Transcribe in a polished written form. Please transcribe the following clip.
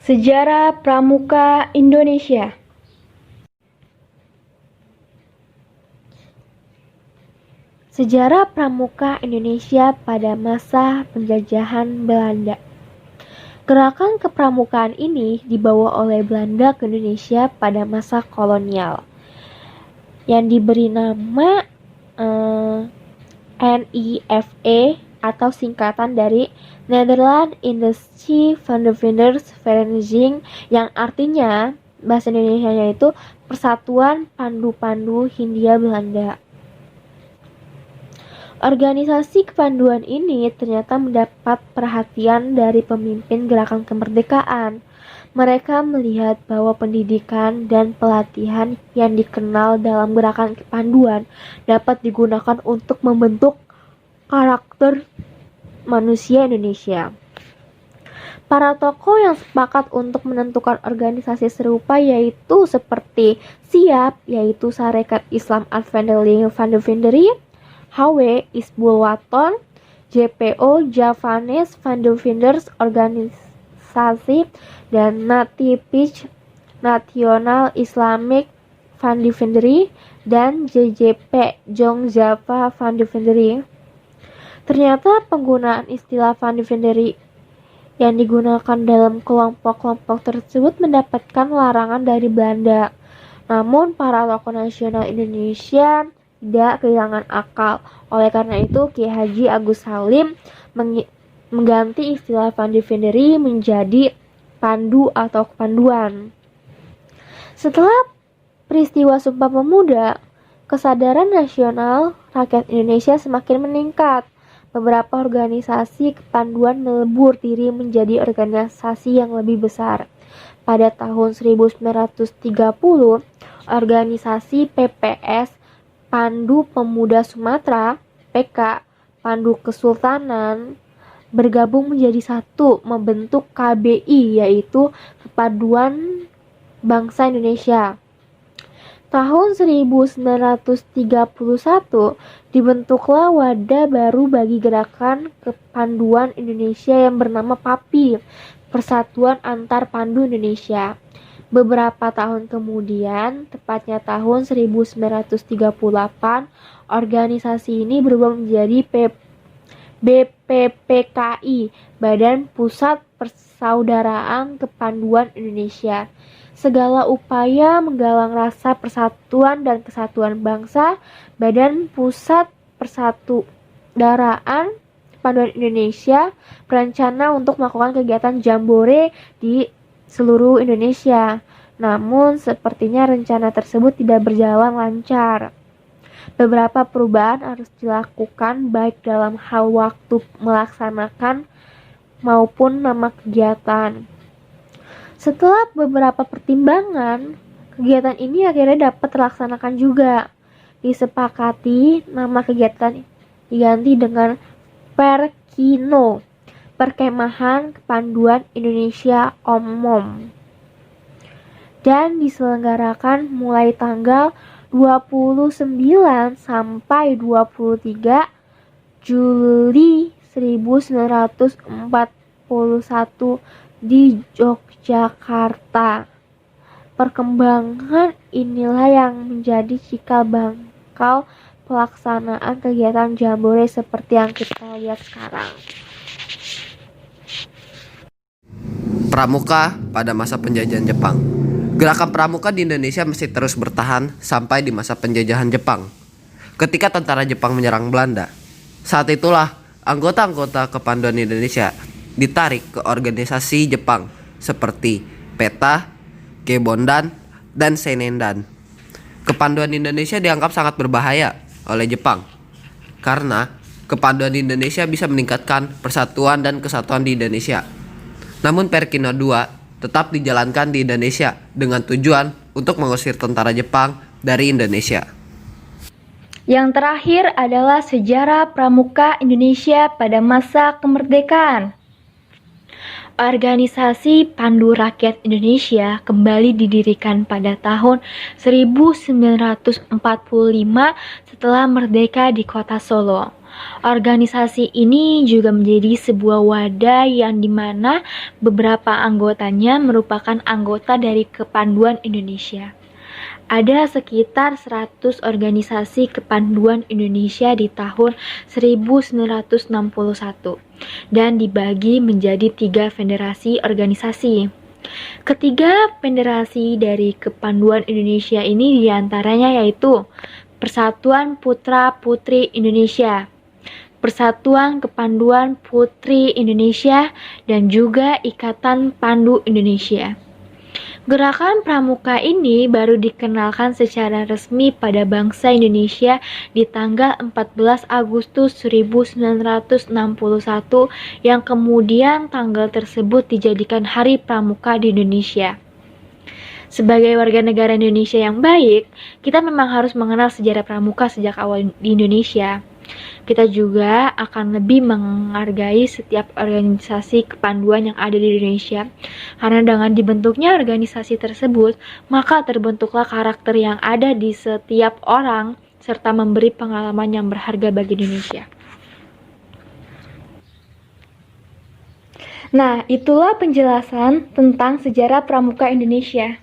Sejarah Pramuka Indonesia. Sejarah Pramuka Indonesia pada masa penjajahan Belanda. Gerakan kepramukaan ini dibawa oleh Belanda ke Indonesia pada masa kolonial, yang diberi nama NIVE atau singkatan dari Nederland Indische Vandervindersvereniging, yang artinya bahasa Indonesianya itu Persatuan Pandu-Pandu Hindia Belanda. Organisasi kepanduan ini ternyata mendapat perhatian dari pemimpin gerakan kemerdekaan. Mereka melihat bahwa pendidikan dan pelatihan yang dikenal dalam gerakan kepanduan dapat digunakan untuk membentuk karakter manusia Indonesia. Para tokoh yang sepakat untuk menentukan organisasi serupa yaitu seperti SIAP, yaitu Sarekat Islam Advendeling Vandervinderi, HW Isbulwaton, JPO Javanes Vandervinders Organisasi, dan Natividad Nasional Islamic Vandervinderi, dan JJP Jong Java Vandervinderi. Ternyata penggunaan istilah Vandervinderi yang digunakan dalam kelompok-kelompok tersebut mendapatkan larangan dari Belanda. Namun para tokoh nasional Indonesia tidak kehilangan akal. Oleh karena itu, Kiai Haji Agus Salim mengganti istilah Vandervinderi menjadi pandu atau kepanduan. Setelah peristiwa Sumpah Pemuda, kesadaran nasional rakyat Indonesia semakin meningkat. Beberapa organisasi kepanduan melebur diri menjadi organisasi yang lebih besar. Pada tahun 1930, organisasi PPS Pandu Pemuda Sumatera, PK Pandu Kesultanan, bergabung menjadi satu, membentuk KBI, yaitu Kepaduan Bangsa Indonesia. Tahun 1931 dibentuklah wadah baru bagi gerakan kepanduan Indonesia yang bernama PAPI, Persatuan Antar Pandu Indonesia. Beberapa tahun kemudian, tepatnya tahun 1938, organisasi ini berubah menjadi BPPKI, Badan Pusat Persaudaraan Kepanduan Indonesia. Segala upaya menggalang rasa persatuan dan kesatuan bangsa, Badan Pusat Persaudaraan Kepanduan Indonesia berencana untuk melakukan kegiatan jambore di seluruh Indonesia. Namun sepertinya rencana tersebut tidak berjalan lancar. Beberapa perubahan harus dilakukan baik dalam hal waktu melaksanakan maupun nama kegiatan. Setelah beberapa pertimbangan, kegiatan ini akhirnya dapat terlaksanakan juga. Disepakati nama kegiatan diganti dengan Perkino, Perkemahan Kepanduan Indonesia Umum, dan diselenggarakan mulai tanggal 29 sampai 23 Juli 1941 di Yogyakarta. Perkembangan inilah yang menjadi cikal bakal pelaksanaan kegiatan jambore seperti yang kita lihat sekarang. Pramuka pada masa penjajahan Jepang. Gerakan pramuka di Indonesia masih terus bertahan sampai di masa penjajahan Jepang. Ketika tentara Jepang menyerang Belanda, saat itulah anggota-anggota kepanduan Indonesia ditarik ke organisasi Jepang seperti PETA, Kebondan, dan Senendan. Kepanduan Indonesia dianggap sangat berbahaya oleh Jepang karena kepanduan Indonesia bisa meningkatkan persatuan dan kesatuan di Indonesia. Namun Perkino II tetap dijalankan di Indonesia dengan tujuan untuk mengusir tentara Jepang dari Indonesia. Yang terakhir adalah sejarah Pramuka Indonesia pada masa kemerdekaan. Organisasi Pandu Rakyat Indonesia kembali didirikan pada tahun 1945 setelah merdeka di kota Solo. Organisasi ini juga menjadi sebuah wadah yang dimana beberapa anggotanya merupakan anggota dari Kepanduan Indonesia. Ada sekitar 100 organisasi Kepanduan Indonesia di tahun 1961 dan dibagi menjadi 3 federasi organisasi. Ketiga federasi dari Kepanduan Indonesia ini diantaranya yaitu Persatuan Putra Putri Indonesia, Persatuan Kepanduan Putri Indonesia, dan juga Ikatan Pandu Indonesia. Gerakan Pramuka ini baru dikenalkan secara resmi pada bangsa Indonesia di tanggal 14 Agustus 1961 yang kemudian tanggal tersebut dijadikan Hari Pramuka di Indonesia. Sebagai warga negara Indonesia yang baik, kita memang harus mengenal sejarah pramuka sejak awal di Indonesia. Kita juga akan lebih menghargai setiap organisasi kepanduan yang ada di Indonesia. Karena dengan dibentuknya organisasi tersebut, maka terbentuklah karakter yang ada di setiap orang serta memberi pengalaman yang berharga bagi Indonesia. Nah, itulah penjelasan tentang sejarah pramuka Indonesia.